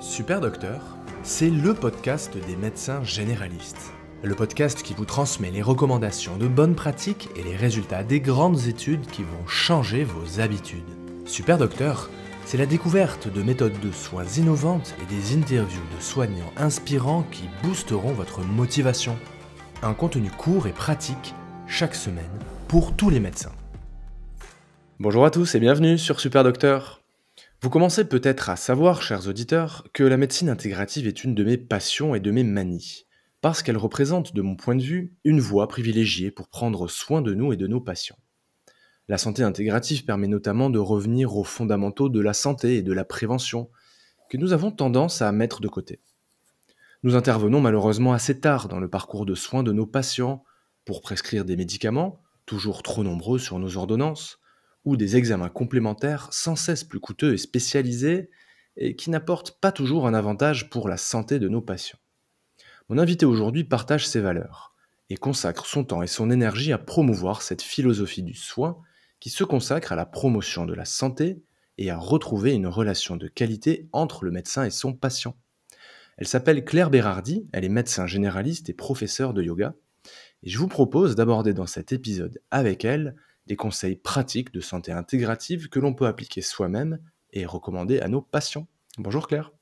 Super Docteur, c'est le podcast des médecins généralistes. Le podcast qui vous transmet les recommandations de bonnes pratiques et les résultats des grandes études qui vont changer vos habitudes. Super Docteur, c'est la découverte de méthodes de soins innovantes et des interviews de soignants inspirants qui boosteront votre motivation. Un contenu court et pratique chaque semaine pour tous les médecins. Bonjour à tous et bienvenue sur Super Docteur. Vous commencez peut-être à savoir, chers auditeurs, que la médecine intégrative est une de mes passions et de mes manies, parce qu'elle représente, de mon point de vue, une voie privilégiée pour prendre soin de nous et de nos patients. La santé intégrative permet notamment de revenir aux fondamentaux de la santé et de la prévention, que nous avons tendance à mettre de côté. Nous intervenons malheureusement assez tard dans le parcours de soins de nos patients pour prescrire des médicaments, toujours trop nombreux sur nos ordonnances, ou des examens complémentaires sans cesse plus coûteux et spécialisés, et qui n'apportent pas toujours un avantage pour la santé de nos patients. Mon invité aujourd'hui partage ces valeurs, et consacre son temps et son énergie à promouvoir cette philosophie du soin qui se consacre à la promotion de la santé et à retrouver une relation de qualité entre le médecin et son patient. Elle s'appelle Claire Bérardi, elle est médecin généraliste et professeure de yoga, et je vous propose d'aborder dans cet épisode avec elle des conseils pratiques de santé intégrative que l'on peut appliquer soi-même et recommander à nos patients. Bonjour Claire.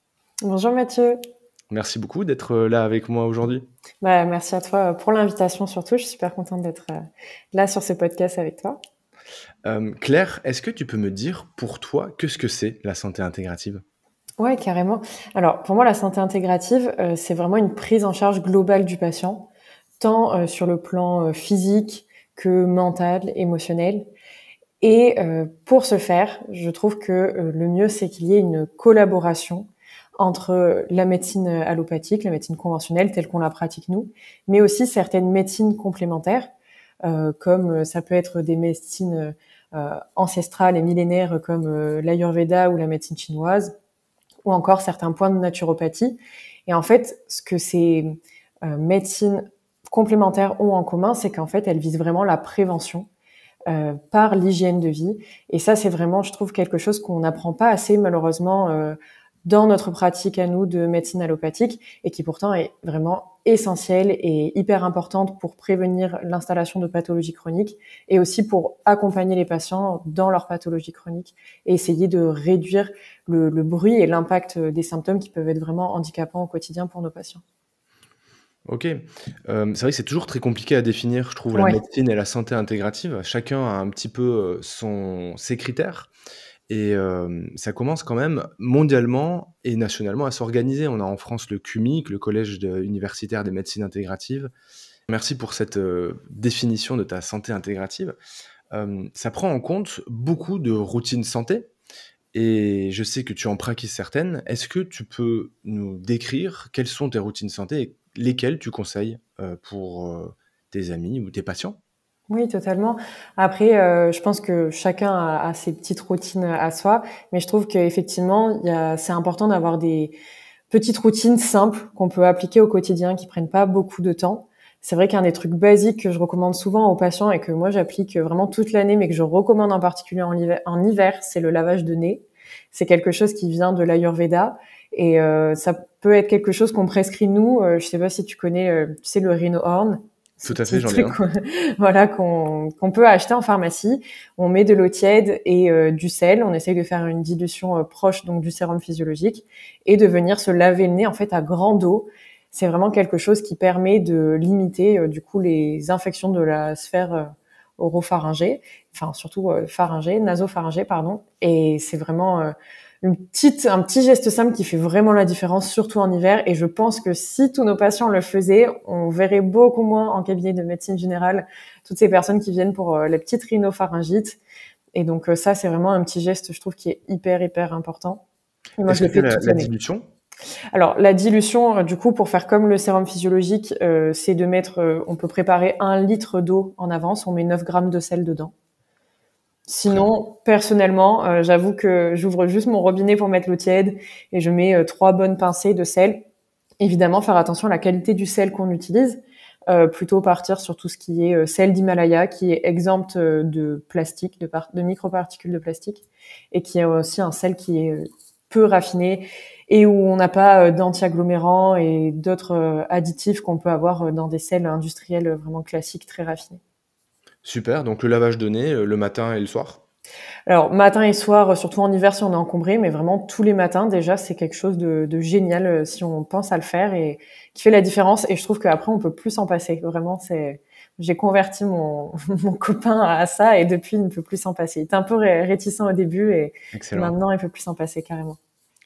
Bonjour Mathieu. Merci beaucoup d'être là avec moi aujourd'hui. Merci à toi pour l'invitation surtout. Je suis super contente d'être là sur ce podcast avec toi. Claire, est-ce que tu peux me dire pour toi qu'est-ce que c'est la santé intégrative ? Ouais, carrément. Alors pour moi, la santé intégrative, c'est vraiment une prise en charge globale du patient, tant sur le plan physique que mental, émotionnel. Et pour ce faire, je trouve que le mieux, c'est qu'il y ait une collaboration entre la médecine allopathique, la médecine conventionnelle telle qu'on la pratique nous, mais aussi certaines médecines complémentaires, comme ça peut être des médecines ancestrales et millénaires comme l'Ayurveda ou la médecine chinoise, ou encore certains points de naturopathie. Et en fait, ce que ces médecines complémentaires ont en commun, c'est qu'en fait, elles visent vraiment la prévention par l'hygiène de vie. Et ça, c'est vraiment, je trouve, quelque chose qu'on n'apprend pas assez, malheureusement, dans notre pratique à nous de médecine allopathique, et qui pourtant est vraiment essentielle et hyper importante pour prévenir l'installation de pathologies chroniques, et aussi pour accompagner les patients dans leurs pathologies chroniques, et essayer de réduire le bruit et l'impact des symptômes qui peuvent être vraiment handicapants au quotidien pour nos patients. Ok, c'est vrai que c'est toujours très compliqué à définir, je trouve, la Ouais. médecine et la santé intégrative. Chacun a un petit peu ses critères. Et ça commence quand même mondialement et nationalement à s'organiser. On a en France le CUMIC, le Collège universitaire des médecines intégratives. Merci pour cette définition de ta santé intégrative. Ça prend en compte beaucoup de routines santé et je sais que tu en pratiques certaines. Est-ce que tu peux nous décrire quelles sont tes routines santé et lesquelles tu conseilles pour tes amis ou tes patients ? Oui, totalement. Après, je pense que chacun a ses petites routines à soi, mais je trouve qu'effectivement, c'est important d'avoir des petites routines simples qu'on peut appliquer au quotidien, qui prennent pas beaucoup de temps. C'est vrai qu'un des trucs basiques que je recommande souvent aux patients et que moi j'applique vraiment toute l'année, mais que je recommande en particulier en hiver, c'est le lavage de nez. C'est quelque chose qui vient de l'Ayurveda et ça peut être quelque chose qu'on prescrit nous. Je sais pas si tu connais, tu sais, le Rhino Horn. Tout à fait, j'en ai un. Voilà, qu'on peut acheter en pharmacie. On met de l'eau tiède et du sel. On essaye de faire une dilution proche donc du sérum physiologique et de venir se laver le nez en fait à grande eau. C'est vraiment quelque chose qui permet de limiter du coup les infections de la sphère oropharyngée, enfin surtout nasopharyngée pardon. Et c'est vraiment un petit geste simple qui fait vraiment la différence, surtout en hiver. Et je pense que si tous nos patients le faisaient, on verrait beaucoup moins en cabinet de médecine générale toutes ces personnes qui viennent pour les petites rhinopharyngites. Et donc ça, c'est vraiment un petit geste, je trouve, qui est hyper important. Et moi, Est-ce je que le fais tu as toute la l'année. dilution ? Alors, la dilution, du coup, pour faire comme le sérum physiologique, c'est de mettre, on peut préparer 1 litre d'eau en avance, on met 9 grammes de sel dedans. Sinon, personnellement, j'avoue que j'ouvre juste mon robinet pour mettre l'eau tiède et je mets 3 bonnes pincées de sel. Évidemment, faire attention à la qualité du sel qu'on utilise. Plutôt partir sur tout ce qui est sel d'Himalaya, qui est exempt de plastique, de microparticules de plastique, et qui est aussi un sel qui est peu raffinée et où on n'a pas d'anti-agglomérants et d'autres additifs qu'on peut avoir dans des sels industriels vraiment classiques, très raffinés. Super, donc le lavage de nez, le matin et le soir? Alors matin et soir, surtout en hiver si on est encombré, mais vraiment tous les matins déjà, c'est quelque chose de génial si on pense à le faire et qui fait la différence. Et je trouve qu'après on peut plus s'en passer. Vraiment, j'ai converti mon mon copain à ça et depuis il ne peut plus s'en passer. Il était un peu réticent au début et Excellent. maintenant il peut plus s'en passer carrément.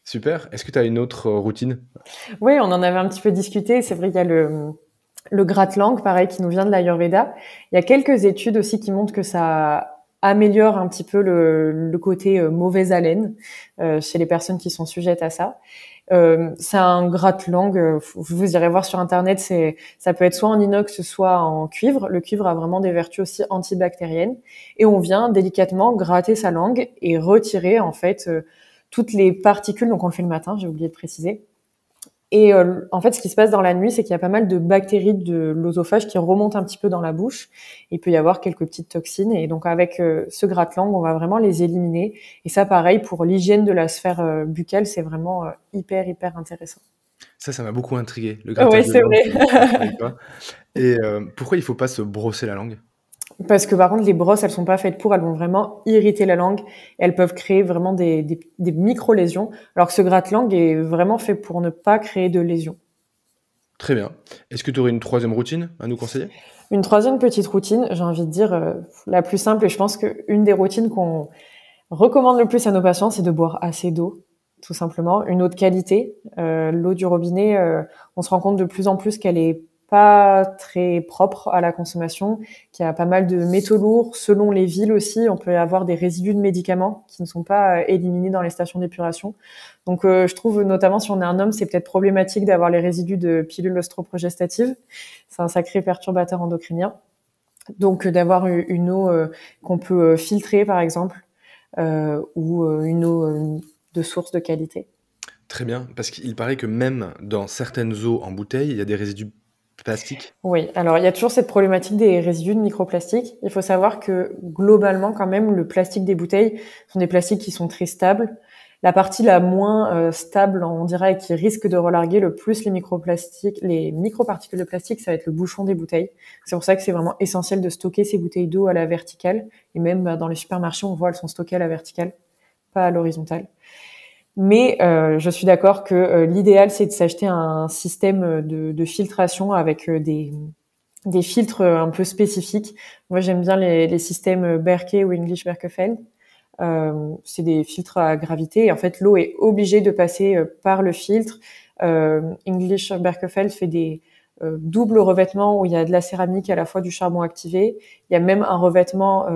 Super. Est-ce que tu as une autre routine? Oui, on en avait un petit peu discuté. C'est vrai, il y a le gratte-langue, pareil, qui nous vient de l'Ayurveda. Il y a quelques études aussi qui montrent que ça améliore un petit peu le côté mauvaise haleine chez les personnes qui sont sujettes à ça. C'est un gratte-langue, vous irez voir sur internet, ça peut être soit en inox, soit en cuivre. Le cuivre a vraiment des vertus aussi antibactériennes. Et on vient délicatement gratter sa langue et retirer en fait toutes les particules. Donc on le fait le matin, j'ai oublié de préciser. Et en fait, ce qui se passe dans la nuit, c'est qu'il y a pas mal de bactéries de l'œsophage qui remontent un petit peu dans la bouche. Il peut y avoir quelques petites toxines. Et donc, avec ce gratte-langue, on va vraiment les éliminer. Et ça, pareil, pour l'hygiène de la sphère buccale, c'est vraiment hyper intéressant. Ça m'a beaucoup intrigué, le Oui, grattage de c'est langue, vrai. je ne savais pas. Et pourquoi il faut pas se brosser la langue? Parce que par contre, les brosses, elles sont pas faites pour, elles vont vraiment irriter la langue. Elles peuvent créer vraiment des micro-lésions. Alors que ce gratte-langue est vraiment fait pour ne pas créer de lésions. Très bien. Est-ce que tu aurais une troisième routine à nous conseiller? Une troisième petite routine, j'ai envie de dire la plus simple, et je pense qu'une des routines qu'on recommande le plus à nos patients, c'est de boire assez d'eau, tout simplement. Une eau de qualité. L'eau du robinet, on se rend compte de plus en plus qu'elle est pas très propre à la consommation, qu'il y a pas mal de métaux lourds. Selon les villes aussi, on peut avoir des résidus de médicaments qui ne sont pas éliminés dans les stations d'épuration. Donc je trouve notamment si on est un homme, c'est peut-être problématique d'avoir les résidus de pilules ostroprogestatives. C'est un sacré perturbateur endocrinien. Donc d'avoir une eau qu'on peut filtrer par exemple ou une eau de source de qualité. Très bien, parce qu'il paraît que même dans certaines eaux en bouteille, il y a des résidus plastiques. Oui, alors il y a toujours cette problématique des résidus de microplastiques. Il faut savoir que globalement, quand même, le plastique des bouteilles sont des plastiques qui sont très stables. La partie la moins stable, on dirait, et qui risque de relarguer le plus les microplastiques, les microparticules de plastique, ça va être le bouchon des bouteilles. C'est pour ça que c'est vraiment essentiel de stocker ces bouteilles d'eau à la verticale. Et même dans les supermarchés, on voit, elles sont stockées à la verticale, pas à l'horizontale. Mais je suis d'accord que l'idéal, c'est de s'acheter un système de filtration avec des filtres un peu spécifiques. Moi, j'aime bien les systèmes Berkey ou English Berkefeld. C'est des filtres à gravité. Et en fait, l'eau est obligée de passer par le filtre. English Berkefeld fait des doubles revêtements où il y a de la céramique et à la fois du charbon activé. Il y a même un revêtement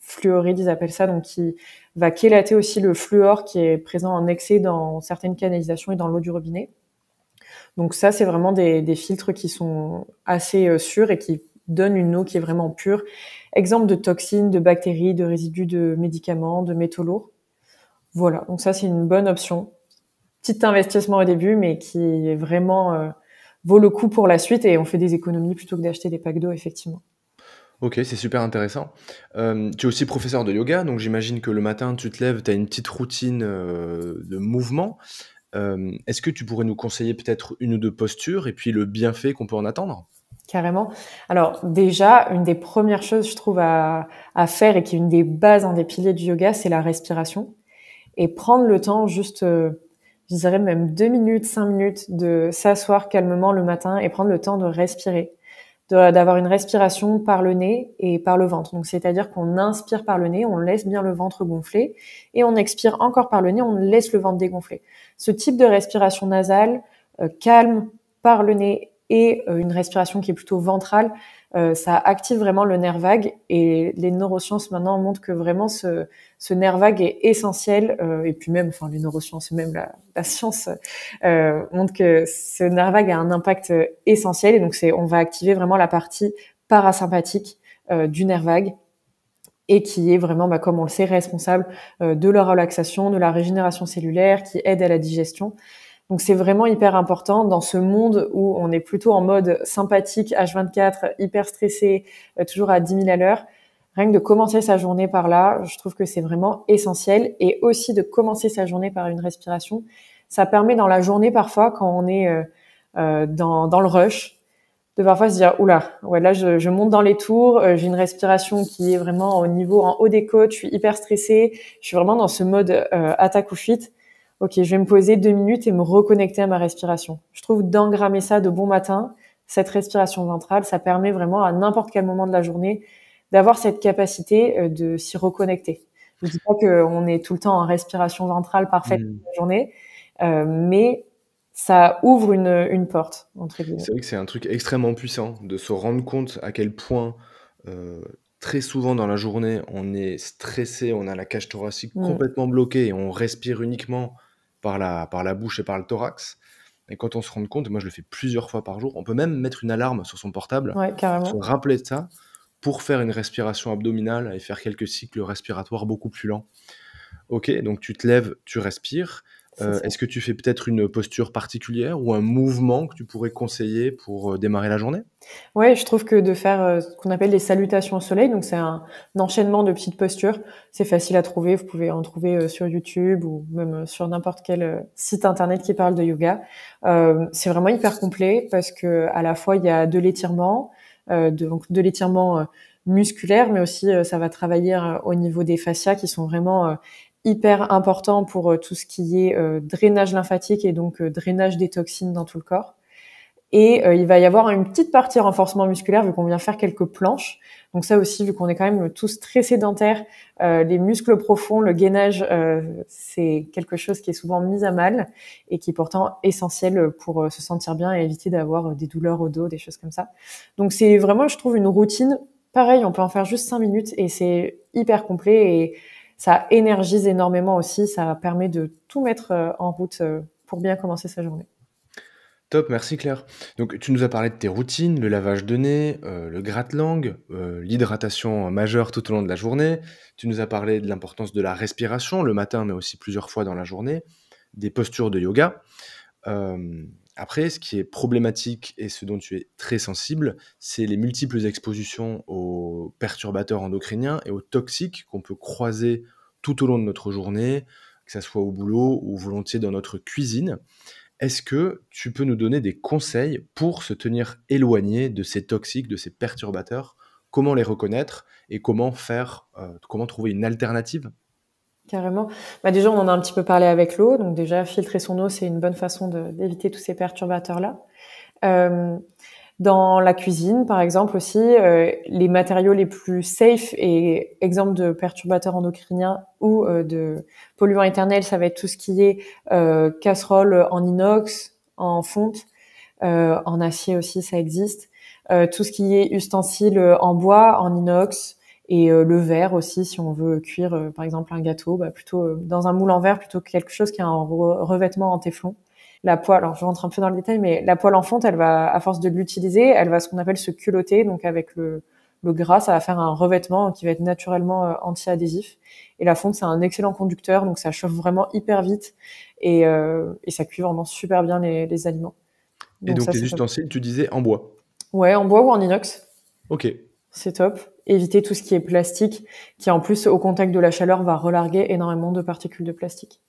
fluoride, ils appellent ça, donc qui va chélater aussi le fluor qui est présent en excès dans certaines canalisations et dans l'eau du robinet. Donc ça, c'est vraiment des filtres qui sont assez sûrs et qui donnent une eau qui est vraiment pure. Exemple de toxines, de bactéries, de résidus de médicaments, de métaux lourds. Voilà, donc ça, c'est une bonne option. Petit investissement au début, mais qui est vraiment vaut le coup pour la suite et on fait des économies plutôt que d'acheter des packs d'eau, effectivement. Ok, c'est super intéressant. Tu es aussi professeur de yoga, donc j'imagine que le matin, tu te lèves, tu as une petite routine de mouvement. Est-ce que tu pourrais nous conseiller peut-être une ou deux postures et puis le bienfait qu'on peut en attendre? Carrément. Alors déjà, une des premières choses, je trouve, à faire et qui est une des bases, un des piliers du yoga, c'est la respiration. Et prendre le temps, juste, je dirais même 2 minutes, 5 minutes, de s'asseoir calmement le matin et prendre le temps de respirer. D'avoir une respiration par le nez et par le ventre. Donc, c'est-à-dire qu'on inspire par le nez, on laisse bien le ventre gonfler, et on expire encore par le nez, on laisse le ventre dégonfler. Ce type de respiration nasale, calme par le nez, et une respiration qui est plutôt ventrale, ça active vraiment le nerf vague, et les neurosciences maintenant montrent que vraiment ce nerf vague est essentiel, et puis même, enfin les neurosciences et même la science montre que ce nerf vague a un impact essentiel, et donc on va activer vraiment la partie parasympathique du nerf vague, et qui est vraiment, comme on le sait, responsable de la relaxation, de la régénération cellulaire, qui aide à la digestion. Donc c'est vraiment hyper important dans ce monde où on est plutôt en mode sympathique, H24, hyper stressé, toujours à 10 000 à l'heure. rien que de commencer sa journée par là, je trouve que c'est vraiment essentiel. Et aussi de commencer sa journée par une respiration. Ça permet dans la journée, parfois, quand on est dans le rush, de parfois se dire oula, ouais là je monte dans les tours, j'ai une respiration qui est vraiment au niveau en haut des côtes, je suis hyper stressée, je suis vraiment dans ce mode attaque ou fuite. Ok, je vais me poser 2 minutes et me reconnecter à ma respiration. Je trouve d'engrammer ça de bon matin, cette respiration ventrale, ça permet vraiment à n'importe quel moment de la journée d'avoir cette capacité de s'y reconnecter. Je dis pas qu'on est tout le temps en respiration ventrale parfaite toute la journée, mais ça ouvre une porte, entre guillemets. C'est vrai que c'est un truc extrêmement puissant de se rendre compte à quel point très souvent dans la journée on est stressé, on a la cage thoracique complètement bloquée et on respire uniquement par la bouche et par le thorax. Et quand on se rend compte, moi je le fais plusieurs fois par jour, on peut même mettre une alarme sur son portable, Ouais, se carrément. rappeler de ça pour faire une respiration abdominale et faire quelques cycles respiratoires beaucoup plus lents. Ok, donc tu te lèves, tu respires. C'est ça. Est-ce que tu fais peut-être une posture particulière ou un mouvement que tu pourrais conseiller pour démarrer la journée? Ouais, je trouve que de faire ce qu'on appelle les salutations au soleil, donc c'est un enchaînement de petites postures. C'est facile à trouver, vous pouvez en trouver sur YouTube ou même sur n'importe quel site internet qui parle de yoga. C'est vraiment hyper complet parce que à la fois il y a de l'étirement, donc de l'étirement musculaire, mais aussi ça va travailler au niveau des fascias qui sont vraiment hyper importants pour tout ce qui est drainage lymphatique et donc drainage des toxines dans tout le corps. Et il va y avoir une petite partie renforcement musculaire vu qu'on vient faire quelques planches. Donc ça aussi, vu qu'on est quand même tous très sédentaires, les muscles profonds, le gainage, c'est quelque chose qui est souvent mis à mal et qui est pourtant essentiel pour se sentir bien et éviter d'avoir des douleurs au dos, des choses comme ça. Donc c'est vraiment, je trouve, une routine. Pareil, on peut en faire juste 5 minutes et c'est hyper complet et ça énergise énormément aussi. Ça permet de tout mettre en route pour bien commencer sa journée. Top, merci Claire. Donc tu nous as parlé de tes routines, le lavage de nez, le gratte-langue, l'hydratation majeure tout au long de la journée. Tu nous as parlé de l'importance de la respiration le matin, mais aussi plusieurs fois dans la journée, des postures de yoga. Après, ce qui est problématique et ce dont tu es très sensible, c'est les multiples expositions aux perturbateurs endocriniens et aux toxiques qu'on peut croiser tout au long de notre journée, que ça soit au boulot ou volontiers dans notre cuisine. Est-ce que tu peux nous donner des conseils pour se tenir éloigné de ces toxiques, de ces perturbateurs? Comment les reconnaître et comment trouver une alternative? Carrément. Bah déjà, on en a un petit peu parlé avec l'eau. Donc déjà, filtrer son eau, c'est une bonne façon d'éviter tous ces perturbateurs-là. Euh, Dans la cuisine, par exemple aussi, les matériaux les plus safe et exemple de perturbateurs endocriniens ou de polluants éternels, ça va être tout ce qui est casserole en inox, en fonte, en acier aussi, ça existe. Tout ce qui est ustensiles en bois, en inox et le verre aussi, si on veut cuire par exemple un gâteau, bah plutôt dans un moule en verre plutôt que quelque chose qui a un revêtement en téflon. La poêle, alors je rentre un peu dans le détail, mais la poêle en fonte, elle va, à force de l'utiliser, elle va ce qu'on appelle se culotter, donc avec le gras, ça va faire un revêtement qui va être naturellement anti-adhésif. Et la fonte, c'est un excellent conducteur, donc ça chauffe vraiment hyper vite et ça cuit vraiment super bien les aliments. Et Donc donc ça, les c'est top. ustensiles, tu disais en bois? Ouais, en bois ou en inox, Ok, c'est top. Éviter tout ce qui est plastique, qui en plus, au contact de la chaleur, va relarguer énormément de particules de plastique.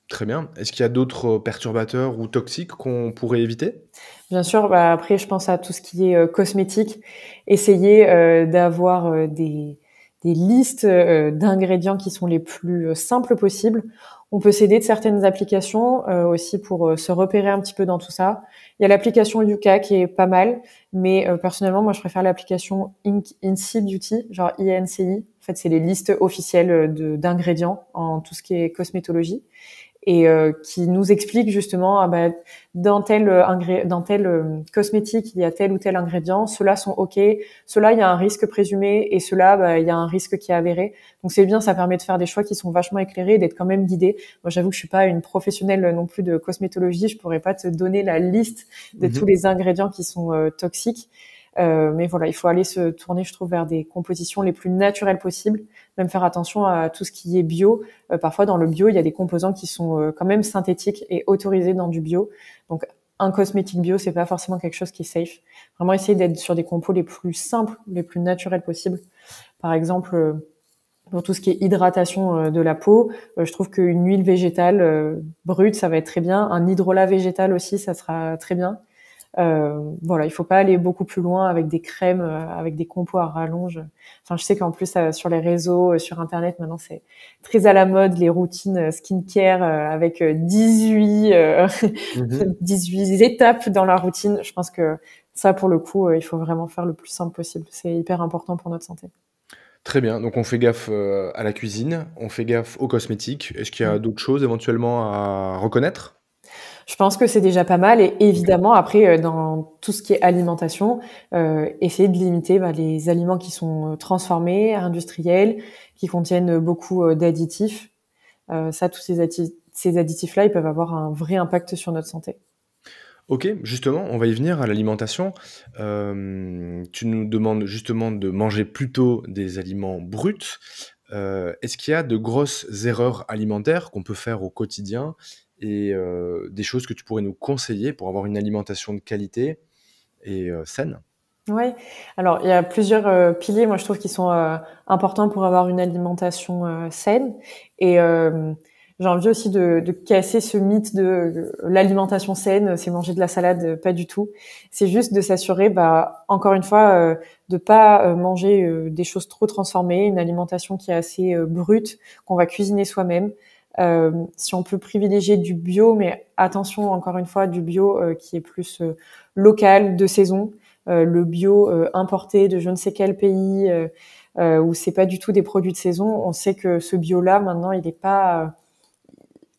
très bien. Est-ce qu'il y a d'autres perturbateurs ou toxiques qu'on pourrait éviter? Bien sûr, bah après, je pense à tout ce qui est cosmétique. Essayer d'avoir des listes d'ingrédients qui sont les plus simples possibles. On peut s'aider de certaines applications aussi pour se repérer un petit peu dans tout ça. Il y a l'application Yuka qui est pas mal, mais personnellement, moi, je préfère l'application INCI Beauty, genre INCI. En fait, c'est les listes officielles d'ingrédients en tout ce qui est cosmétologie et qui nous explique justement dans tel cosmétique il y a tel ou tel ingrédient, ceux-là sont ok, ceux-là il y a un risque présumé et ceux-là il y a un risque qui est avéré. Donc c'est bien, ça permet de faire des choix qui sont vachement éclairés et d'être quand même guidé. Moi j'avoue que je suis pas une professionnelle non plus de cosmétologie, je pourrais pas te donner la liste de tous les ingrédients qui sont toxiques. Mais voilà, il faut aller se tourner, je trouve, vers des compositions les plus naturelles possibles. Même faire attention à tout ce qui est bio. Parfois, dans le bio, il y a des composants qui sont quand même synthétiques et autorisés dans du bio. Donc, un cosmétique bio, c'est pas forcément quelque chose qui est safe. Vraiment essayer d'être sur des compos les plus simples, les plus naturels possibles. Par exemple, pour tout ce qui est hydratation de la peau, je trouve qu'une huile végétale brute, ça va être très bien. Un hydrolat végétal aussi, ça sera très bien. Voilà, il faut pas aller beaucoup plus loin avec des crèmes, avec des compos à rallonge. Enfin, je sais qu'en plus sur les réseaux, sur Internet, maintenant c'est très à la mode les routines skincare avec 18 Mhm. 18 étapes dans la routine. Je pense que ça, pour le coup, il faut vraiment faire le plus simple possible. C'est hyper important pour notre santé. Très bien, donc on fait gaffe à la cuisine, on fait gaffe aux cosmétiques. Est-ce qu'il y a Mm. d'autres choses éventuellement à reconnaître? Je pense que c'est déjà pas mal et Ok. évidemment après dans tout ce qui est alimentation, essayer de limiter les aliments qui sont transformés, industriels, qui contiennent beaucoup d'additifs. Ça, tous ces additifs-là, ils peuvent avoir un vrai impact sur notre santé. Ok, justement, on va y venir à l'alimentation. Tu nous demandes justement de manger plutôt des aliments bruts. Est-ce qu'il y a de grosses erreurs alimentaires qu'on peut faire au quotidien et des choses que tu pourrais nous conseiller pour avoir une alimentation de qualité et saine? Ouais. Alors, il y a plusieurs piliers, moi je trouve, qui sont importants pour avoir une alimentation saine. Et j'ai envie aussi de casser ce mythe de l'alimentation saine, c'est manger de la salade, pas du tout. C'est juste de s'assurer, encore une fois, de pas manger des choses trop transformées, une alimentation qui est assez brute, qu'on va cuisiner soi-même. Si on peut privilégier du bio, mais attention, encore une fois, du bio qui est plus local, de saison. Le bio importé de je ne sais quel pays où c'est pas du tout des produits de saison, on sait que ce bio-là maintenant il est pas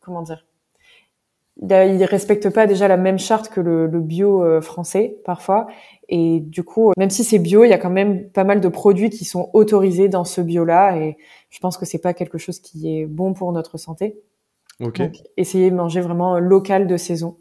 comment dire, il respecte pas déjà la même charte que le bio français parfois et du coup même si c'est bio, il y a quand même pas mal de produits qui sont autorisés dans ce bio-là et je pense que c'est pas quelque chose qui est bon pour notre santé. Ok. Donc essayez de manger vraiment local de saison.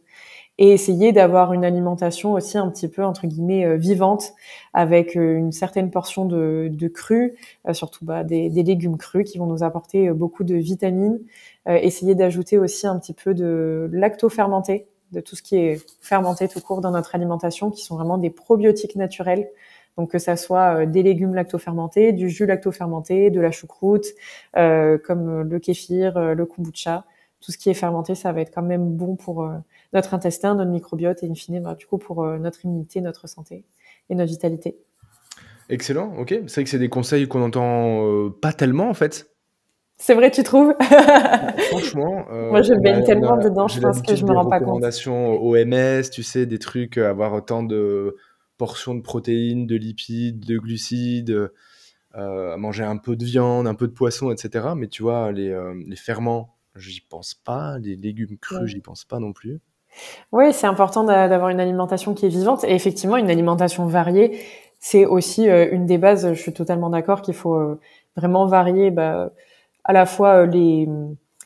Et essayer d'avoir une alimentation aussi un petit peu entre guillemets vivante avec une certaine portion de cru, surtout des légumes crus qui vont nous apporter beaucoup de vitamines. Essayer d'ajouter aussi un petit peu de lacto-fermenté, de tout ce qui est fermenté tout court dans notre alimentation, qui sont vraiment des probiotiques naturels. Donc que ça soit des légumes lacto-fermentés, du jus lacto-fermenté, de la choucroute, comme le kéfir, le kombucha. Tout ce qui est fermenté, ça va être quand même bon pour notre intestin, notre microbiote et in fine, du coup, pour notre immunité, notre santé et notre vitalité. Excellent, ok. C'est vrai que c'est des conseils qu'on entend pas tellement en fait. C'est vrai, tu trouves? Franchement, Moi, je baigne tellement dedans, je j'ai pense que je l'habitude me des rends pas compte. recommandations OMS, tu sais, des trucs, avoir autant de portions de protéines, de lipides, de glucides, manger un peu de viande, un peu de poisson, et cetera. Mais tu vois, les ferments, j'y pense pas, les légumes crus, Ouais. j'y pense pas non plus. Oui, c'est important d'avoir une alimentation qui est vivante et effectivement, une alimentation variée, c'est aussi une des bases. Je suis totalement d'accord qu'il faut vraiment varier à la fois les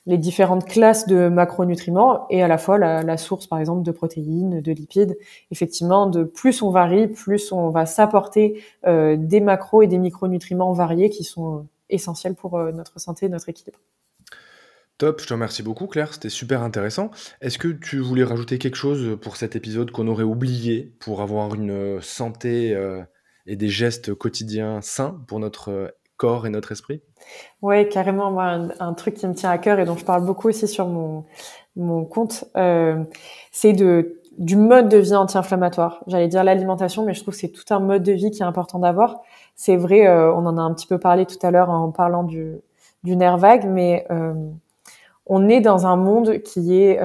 différentes classes de macronutriments et à la fois la source, par exemple, de protéines, de lipides. Effectivement, de plus on varie, plus on va s'apporter des macros et des micronutriments variés qui sont essentiels pour notre santé et notre équilibre. Top, je te remercie beaucoup Claire, c'était super intéressant. Est-ce que tu voulais rajouter quelque chose pour cet épisode qu'on aurait oublié pour avoir une santé et des gestes quotidiens sains pour notre corps et notre esprit? Ouais, carrément. Moi, un truc qui me tient à cœur et dont je parle beaucoup aussi sur mon compte, c'est du mode de vie anti-inflammatoire. J'allais dire l'alimentation, mais je trouve que c'est tout un mode de vie qui est important d'avoir. C'est vrai, on en a un petit peu parlé tout à l'heure en parlant du nerf vague, mais on est dans un monde qui est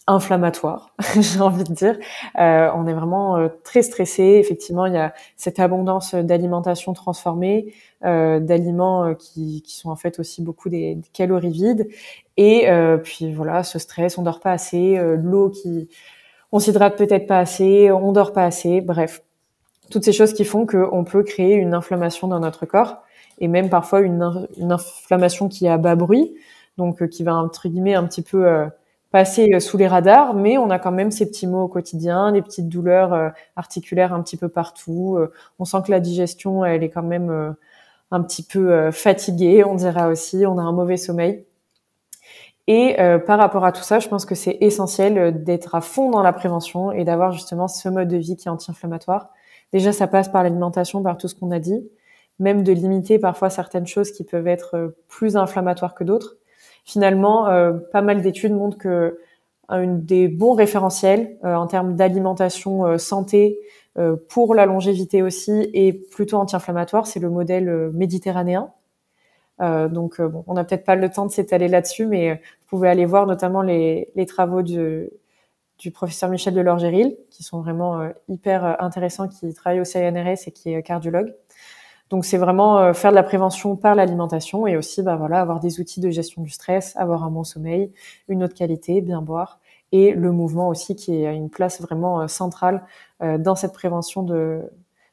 inflammatoire, j'ai envie de dire. On est vraiment très stressé. Effectivement, il y a cette abondance d'alimentation transformée, d'aliments qui sont en fait aussi beaucoup des calories vides. Et puis voilà, ce stress, on dort pas assez, l'eau on s'hydrate peut-être pas assez, on dort pas assez. Bref, toutes ces choses qui font qu'on peut créer une inflammation dans notre corps et même parfois une inflammation qui est à bas bruit, donc qui va entre guillemets un petit peu passer sous les radars, mais on a quand même ces petits maux au quotidien, des petites douleurs articulaires un petit peu partout. On sent que la digestion, elle est quand même un petit peu fatiguée, on dira aussi, on a un mauvais sommeil. Et par rapport à tout ça, je pense que c'est essentiel d'être à fond dans la prévention et d'avoir justement ce mode de vie qui est anti-inflammatoire. Déjà, ça passe par l'alimentation, par tout ce qu'on a dit, même de limiter parfois certaines choses qui peuvent être plus inflammatoires que d'autres. Finalement, pas mal d'études montrent que des bons référentiels en termes d'alimentation santé pour la longévité aussi et plutôt anti-inflammatoire, c'est le modèle méditerranéen. Donc, bon, on n'a peut-être pas le temps de s'étaler là-dessus, mais vous pouvez aller voir notamment les travaux du professeur Michel Delorgéril, qui sont vraiment hyper intéressants, qui travaille au CNRS et qui est cardiologue. Donc, c'est vraiment faire de la prévention par l'alimentation et aussi, avoir des outils de gestion du stress, avoir un bon sommeil, une eau de qualité, bien boire et le mouvement aussi qui a une place vraiment centrale dans cette prévention de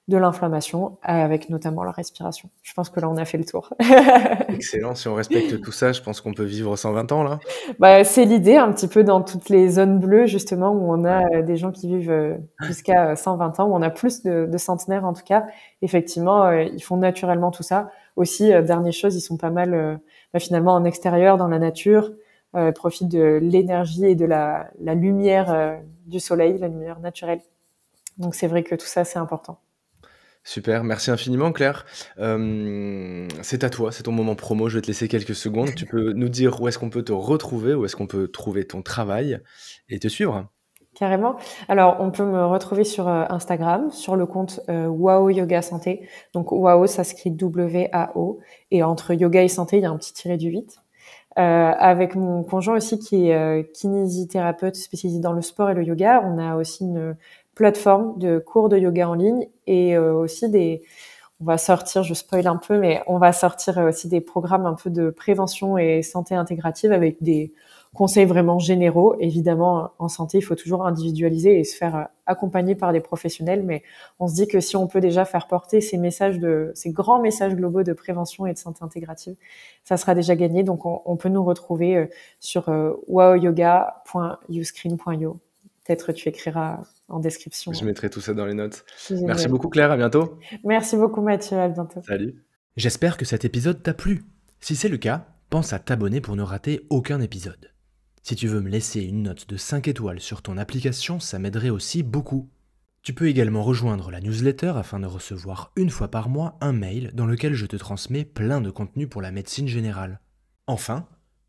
l'inflammation avec notamment la respiration. Je pense que là, on a fait le tour. Excellent, si on respecte tout ça, je pense qu'on peut vivre 120 ans là. C'est l'idée un petit peu dans toutes les zones bleues justement où on a des gens qui vivent jusqu'à 120 ans, où on a plus de centenaires en tout cas. Effectivement, ils font naturellement tout ça. Aussi, dernière chose, ils sont pas mal finalement en extérieur, dans la nature, profitent de l'énergie et de la lumière du soleil, la lumière naturelle. Donc c'est vrai que tout ça, c'est important. Super, merci infiniment Claire. C'est à toi, c'est ton moment promo, je vais te laisser quelques secondes. Tu peux nous dire où est-ce qu'on peut te retrouver, où est-ce qu'on peut trouver ton travail et te suivre? Carrément. Alors, on peut me retrouver sur Instagram, sur le compte Wao Yoga Santé. Donc, Wao, ça s'écrit W-A-O. Et entre yoga et santé, il y a un petit tiré du 8. Avec mon conjoint aussi, qui est kinésithérapeute spécialisé dans le sport et le yoga. On a aussi une plateforme de cours de yoga en ligne et aussi on va sortir, je spoil un peu, mais on va sortir aussi des programmes un peu de prévention et santé intégrative avec des conseils vraiment généraux. Évidemment, en santé, il faut toujours individualiser et se faire accompagner par des professionnels, mais on se dit que si on peut déjà faire porter ces grands messages globaux de prévention et de santé intégrative, ça sera déjà gagné. Donc, on peut nous retrouver sur waoyoga.uscreen.io. Peut-être tu écriras en description. Je mettrai tout ça dans les notes. Merci beaucoup Claire, à bientôt. Merci beaucoup Mathieu, à bientôt. Salut. J'espère que cet épisode t'a plu. Si c'est le cas, pense à t'abonner pour ne rater aucun épisode. Si tu veux me laisser une note de 5 étoiles sur ton application, ça m'aiderait aussi beaucoup. Tu peux également rejoindre la newsletter afin de recevoir une fois par mois un mail dans lequel je te transmets plein de contenu pour la médecine générale. Enfin,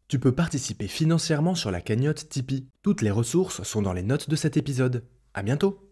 tu peux participer financièrement sur la cagnotte Tipeee. Toutes les ressources sont dans les notes de cet épisode. À bientôt!